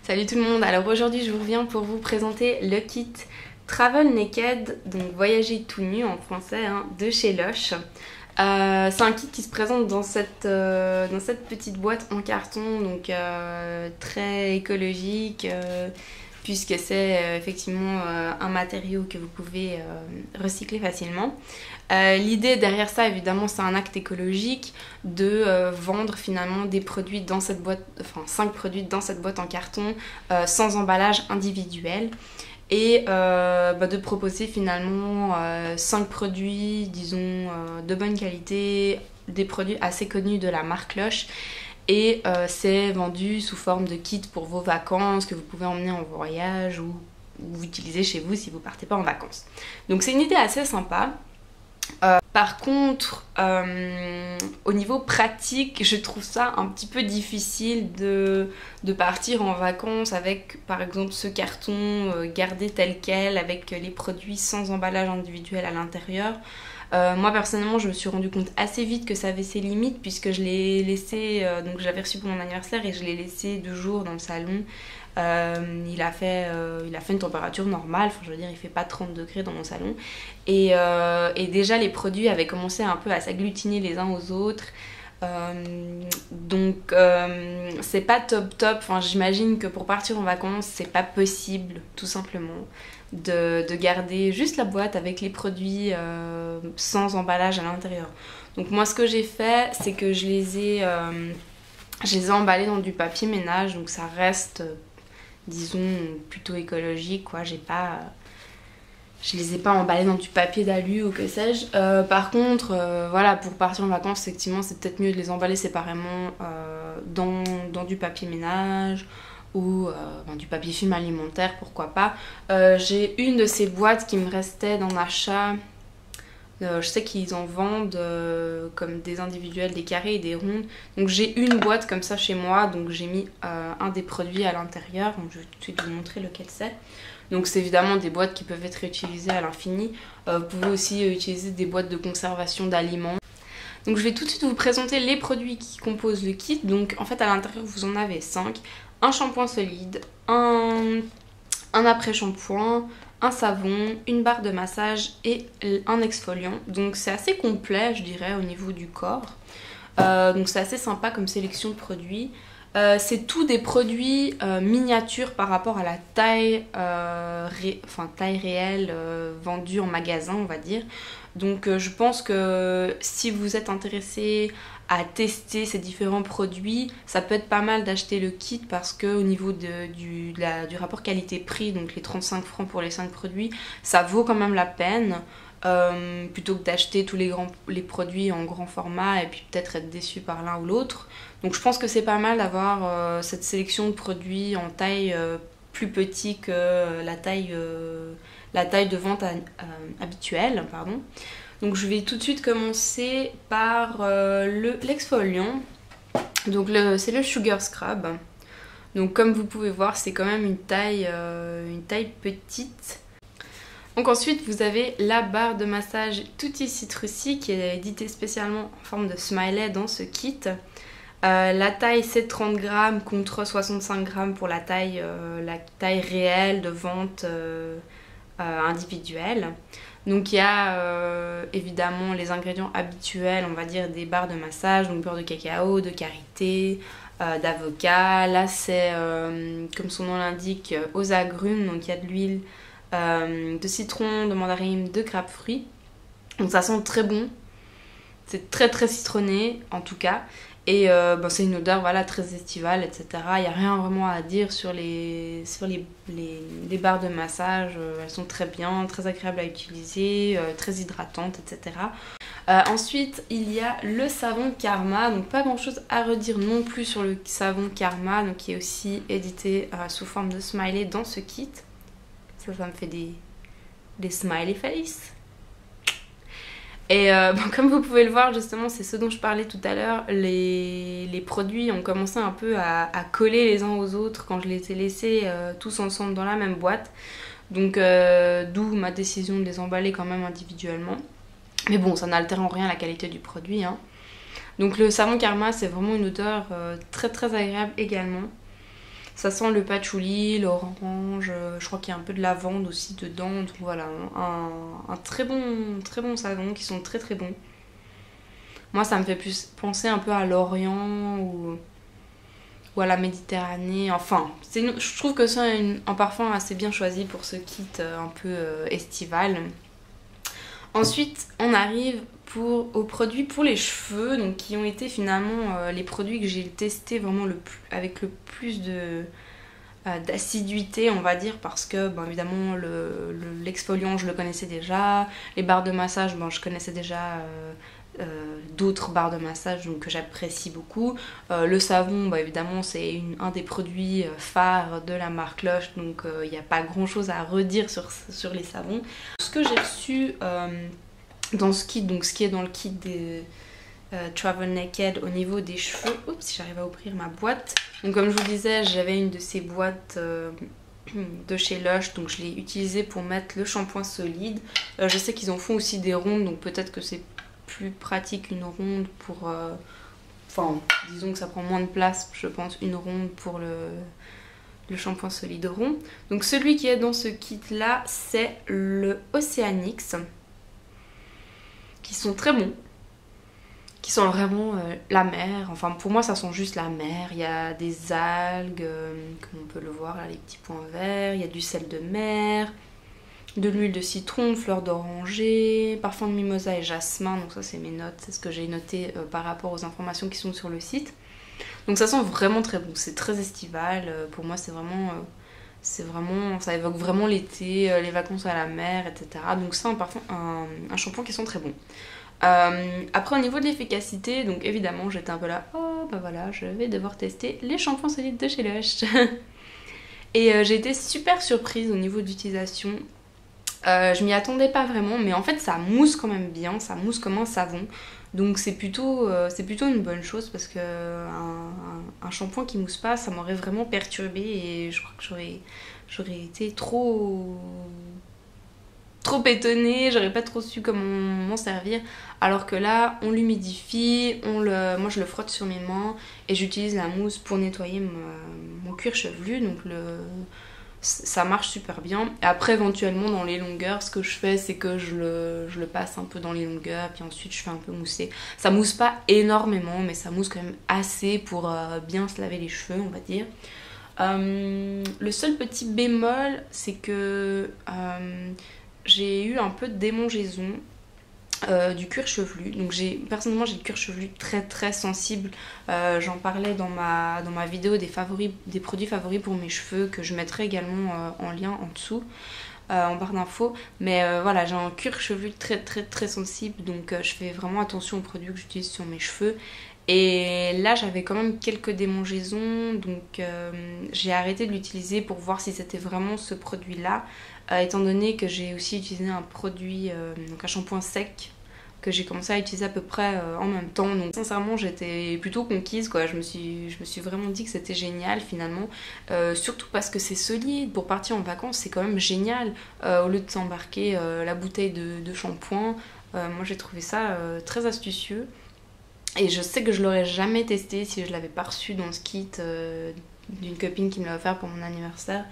Salut tout le monde, alors aujourd'hui je vous reviens pour vous présenter le kit Travel Naked, donc voyager tout nu en français, de chez Lush. C'est un kit qui se présente dans cette petite boîte en carton, donc très écologique, puisque c'est effectivement un matériau que vous pouvez recycler facilement. L'idée derrière ça, évidemment, c'est un acte écologique de vendre finalement des produits dans cette boîte, enfin 5 produits dans cette boîte en carton sans emballage individuel. Et de proposer finalement 5 produits, disons, de bonne qualité, des produits assez connus de la marque Lush. Et c'est vendu sous forme de kit pour vos vacances que vous pouvez emmener en voyage ou utiliser chez vous si vous partez pas en vacances. Donc c'est une idée assez sympa. Par contre, au niveau pratique, je trouve ça un petit peu difficile de partir en vacances avec par exemple ce carton gardé tel quel avec les produits sans emballage individuel à l'intérieur. Moi personnellement je me suis rendu compte assez vite que ça avait ses limites puisque je l'ai laissé, donc j'avais reçu pour mon anniversaire et je l'ai laissé 2 jours dans le salon. Il a fait une température normale, enfin, je veux dire il fait pas 30 degrés dans mon salon et déjà les produits avaient commencé un peu à s'agglutiner les uns aux autres. Donc c'est pas top, enfin, j'imagine que pour partir en vacances c'est pas possible tout simplement de garder juste la boîte avec les produits sans emballage à l'intérieur. Donc moi ce que j'ai fait c'est que je les ai emballés dans du papier ménage, donc ça reste disons plutôt écologique quoi. Je les ai pas emballés dans du papier d'alu ou que sais-je. Par contre, voilà, pour partir en vacances, effectivement, c'est peut-être mieux de les emballer séparément dans du papier ménage ou du papier film alimentaire, pourquoi pas. J'ai une de ces boîtes qui me restait dans l'achat. Je sais qu'ils en vendent comme des individuels, des carrés et des rondes. Donc j'ai une boîte comme ça chez moi, donc j'ai mis un des produits à l'intérieur. Donc je vais tout de suite vous montrer lequel c'est. Donc c'est évidemment des boîtes qui peuvent être réutilisées à l'infini. Vous pouvez aussi utiliser des boîtes de conservation d'aliments. Donc je vais tout de suite vous présenter les produits qui composent le kit. Donc en fait à l'intérieur vous en avez 5. Un shampoing solide, un après-shampoing, un savon, une barre de massage et un exfoliant. Donc c'est assez complet je dirais au niveau du corps. Donc c'est assez sympa comme sélection de produits. C'est tout des produits miniatures par rapport à la taille, taille réelle vendue en magasin on va dire. Donc je pense que si vous êtes intéressé à tester ces différents produits, ça peut être pas mal d'acheter le kit parce que au niveau du rapport qualité-prix, donc les 35 francs pour les 5 produits, ça vaut quand même la peine. Plutôt que d'acheter tous les produits en grand format et puis peut-être être déçu par l'un ou l'autre. Donc je pense que c'est pas mal d'avoir cette sélection de produits en taille plus petit que la taille de vente habituelle. Pardon. Donc je vais tout de suite commencer par l'exfoliant. Donc c'est le Sugar Scrub. Donc comme vous pouvez voir c'est quand même une taille petite. Donc ensuite vous avez la barre de massage Tutti Citrusy qui est éditée spécialement en forme de smiley dans ce kit. La taille c'est 30 grammes contre 65 grammes pour la taille réelle de vente individuelle. Donc il y a évidemment les ingrédients habituels, on va dire des barres de massage, donc beurre de cacao, de karité, d'avocat. Là c'est comme son nom l'indique aux agrumes, donc il y a de l'huile de citron, de mandarine, de grapefruit. Donc ça sent très bon, c'est très très citronné en tout cas. Et c'est une odeur voilà, très estivale, etc. Il n'y a rien vraiment à dire sur les barres de massage. Elles sont très bien, très agréables à utiliser, très hydratantes, etc. Ensuite, il y a le savon Karma. Donc pas grand chose à redire non plus sur le savon Karma, donc, qui est aussi édité sous forme de smiley dans ce kit. Ça me fait des smiley face. Et comme vous pouvez le voir justement, c'est ce dont je parlais tout à l'heure, les produits ont commencé un peu à coller les uns aux autres quand je les ai laissés tous ensemble dans la même boîte. Donc d'où ma décision de les emballer quand même individuellement. Mais bon, ça n'altère en rien la qualité du produit. Donc le savon Karma, c'est vraiment une odeur très très agréable également. Ça sent le patchouli, l'orange, je crois qu'il y a un peu de lavande aussi dedans. Donc voilà, un très bon savon qui sont très très bons. Moi ça me fait plus penser un peu à l'Orient ou à la Méditerranée. Enfin, je trouve que c'est un parfum assez bien choisi pour ce kit un peu estival. Ensuite, on arrive aux produits pour les cheveux, donc qui ont été finalement les produits que j'ai testés vraiment avec le plus d'assiduité, on va dire, parce que bon, évidemment l'exfoliant je le connaissais déjà, les barres de massage bon, je connaissais déjà d'autres barres de massage donc, que j'apprécie beaucoup. Le savon, bah, évidemment, c'est un des produits phares de la marque Lush, donc il n'y a pas grand chose à redire sur les savons. Ce que j'ai reçu dans ce kit, donc ce qui est dans le kit des Travel Naked au niveau des cheveux, oups, si j'arrive à ouvrir ma boîte. Donc, comme je vous disais, j'avais une de ces boîtes de chez Lush, donc je l'ai utilisée pour mettre le shampoing solide. Je sais qu'ils en font aussi des rondes, donc peut-être que c'est plus pratique une ronde pour enfin disons que ça prend moins de place, je pense, une ronde pour le shampoing solide rond. Donc celui qui est dans ce kit là, c'est le Oceanix, qui sont très bons, qui sont vraiment la mer. Enfin pour moi ça sent juste la mer. Il y a des algues comme on peut le voir là, les petits points verts, il y a du sel de mer, de l'huile de citron, fleur d'oranger, parfum de mimosa et jasmin. Donc ça c'est mes notes, c'est ce que j'ai noté par rapport aux informations qui sont sur le site. Donc ça sent vraiment très bon, c'est très estival. Pour moi c'est vraiment, ça évoque vraiment l'été, les vacances à la mer, etc. Donc c'est un shampoing qui sent très bon. Après au niveau de l'efficacité, donc évidemment j'étais un peu là, oh bah voilà, je vais devoir tester les shampoings solides de chez Lush. Et j'ai été super surprise au niveau d'utilisation. Je m'y attendais pas vraiment, mais en fait ça mousse quand même bien, ça mousse comme un savon. Donc c'est plutôt une bonne chose, parce que un shampoing qui mousse pas, ça m'aurait vraiment perturbée et je crois que j'aurais été trop étonnée, j'aurais pas trop su comment m'en servir. Alors que là, on l'humidifie, moi je le frotte sur mes mains et j'utilise la mousse pour nettoyer mon cuir chevelu, donc ça marche super bien. Et après éventuellement dans les longueurs, ce que je fais c'est que je le passe un peu dans les longueurs, puis ensuite je fais un peu mousser. Ça mousse pas énormément, mais ça mousse quand même assez pour bien se laver les cheveux, on va dire. Le seul petit bémol, c'est que j'ai eu un peu de démangeaison du cuir chevelu. Donc personnellement j'ai le cuir chevelu très très sensible. J'en parlais dans ma vidéo des produits favoris pour mes cheveux, que je mettrai également en lien en dessous, en barre d'infos. Mais voilà, j'ai un cuir chevelu très très très sensible, donc je fais vraiment attention aux produits que j'utilise sur mes cheveux. Et là j'avais quand même quelques démangeaisons, donc j'ai arrêté de l'utiliser pour voir si c'était vraiment ce produit là, étant donné que j'ai aussi utilisé un produit, donc un shampoing sec, que j'ai commencé à utiliser à peu près en même temps. Donc sincèrement j'étais plutôt conquise quoi, je me suis vraiment dit que c'était génial finalement, surtout parce que c'est solide. Pour partir en vacances c'est quand même génial, au lieu de s'embarquer la bouteille de shampoing. Moi j'ai trouvé ça très astucieux. Et je sais que je l'aurais jamais testé si je l'avais pas reçu dans ce kit d'une copine qui me l'a offert pour mon anniversaire.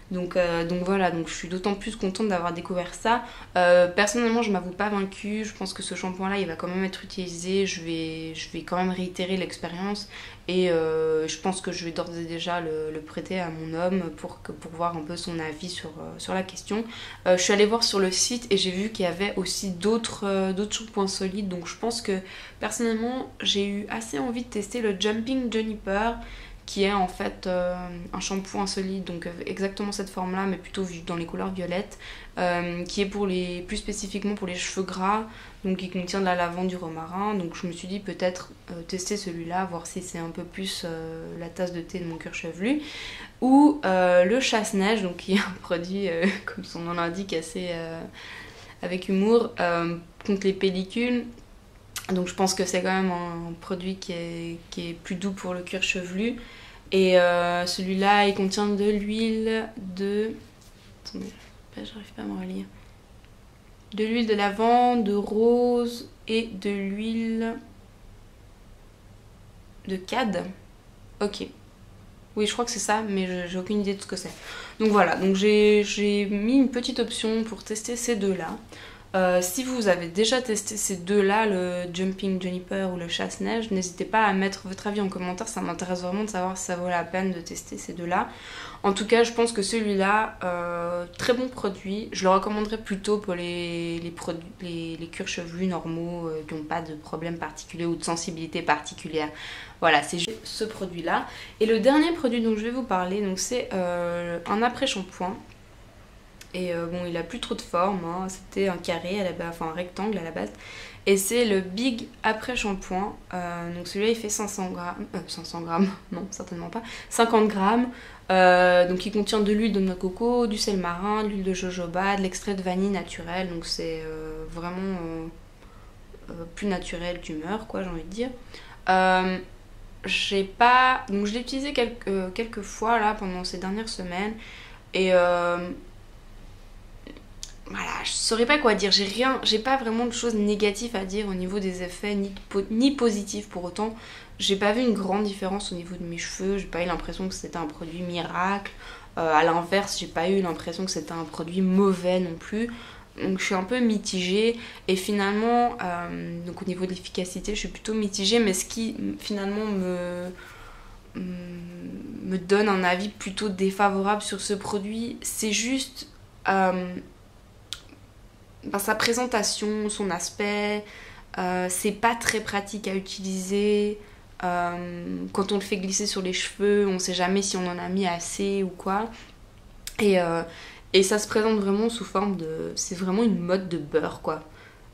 Donc voilà, donc je suis d'autant plus contente d'avoir découvert ça. Personnellement je m'avoue pas vaincue, je pense que ce shampoing là il va quand même être utilisé, je vais quand même réitérer l'expérience. Et je pense que je vais d'ores et déjà le prêter à mon homme pour voir un peu son avis sur la question. Je suis allée voir sur le site et j'ai vu qu'il y avait aussi d'autres shampoings solides. Donc je pense que personnellement j'ai eu assez envie de tester le Jumping Juniper, qui est en fait un shampoing solide, donc exactement cette forme là mais plutôt dans les couleurs violettes, qui est plus spécifiquement pour les cheveux gras, donc il contient de la lavande, du romarin. Donc je me suis dit peut-être tester celui-là, voir si c'est un peu plus la tasse de thé de mon cuir chevelu. Ou le chasse-neige, donc qui est un produit comme son nom l'indique assez avec humour, contre les pellicules. Donc je pense que c'est quand même un produit qui est plus doux pour le cuir chevelu. Et celui-là il contient de l'huile de... Attendez, j'arrive pas à me relire. De l'huile de lavande, de rose et de l'huile de cad. Ok. Oui, je crois que c'est ça, mais j'ai aucune idée de ce que c'est. Donc voilà, donc j'ai mis une petite option pour tester ces deux-là. Si vous avez déjà testé ces deux-là, le Jumping Juniper ou le Chasse-Neige, n'hésitez pas à mettre votre avis en commentaire, ça m'intéresse vraiment de savoir si ça vaut la peine de tester ces deux-là. En tout cas, je pense que celui-là, très bon produit, je le recommanderais plutôt pour les cuirs chevelus normaux qui n'ont pas de problème particulier ou de sensibilité particulière. Voilà, c'est juste ce produit-là. Et le dernier produit dont je vais vous parler, donc c'est un après-shampoing. Et bon, il a plus trop de forme, hein. C'était un carré à la base, enfin un rectangle à la base. Et c'est le Big après shampoing. Donc celui-là il fait 500 grammes. 500 grammes, non, certainement pas. 50 grammes. Donc il contient de l'huile de noix de coco, du sel marin, de l'huile de jojoba, de l'extrait de vanille naturel. Donc c'est vraiment plus naturel d'humeur, quoi, j'ai envie de dire. Donc je l'ai utilisé quelques fois là pendant ces dernières semaines. Et voilà, je saurais pas quoi dire, j'ai pas vraiment de choses négatives à dire au niveau des effets, ni positifs pour autant. J'ai pas vu une grande différence au niveau de mes cheveux, j'ai pas eu l'impression que c'était un produit miracle. À l'inverse, j'ai pas eu l'impression que c'était un produit mauvais non plus. Donc je suis un peu mitigée et finalement, donc au niveau de l'efficacité, je suis plutôt mitigée, mais ce qui finalement me donne un avis plutôt défavorable sur ce produit, c'est juste sa présentation, son aspect, c'est pas très pratique à utiliser. Quand on le fait glisser sur les cheveux, on sait jamais si on en a mis assez ou quoi. Et ça se présente vraiment sous forme de... C'est vraiment une mode de beurre, quoi.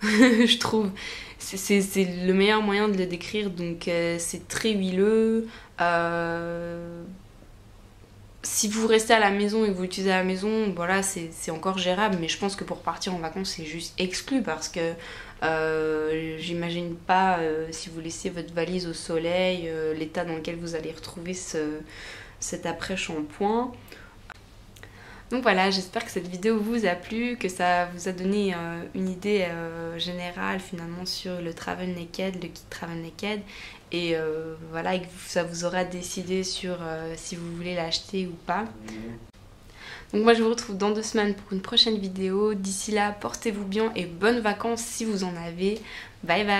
Je trouve. C'est le meilleur moyen de le décrire. Donc c'est très huileux. Si vous restez à la maison et que vous l'utilisez à la maison, voilà, c'est encore gérable, mais je pense que pour partir en vacances, c'est juste exclu parce que j'imagine pas si vous laissez votre valise au soleil, l'état dans lequel vous allez retrouver cet après-shampoing. Donc voilà, j'espère que cette vidéo vous a plu, que ça vous a donné une idée générale finalement sur le Travel Naked, le kit Travel Naked. Et voilà, et que ça vous aura décidé sur si vous voulez l'acheter ou pas. Donc moi je vous retrouve dans 2 semaines pour une prochaine vidéo. D'ici là, portez-vous bien et bonnes vacances si vous en avez. Bye bye!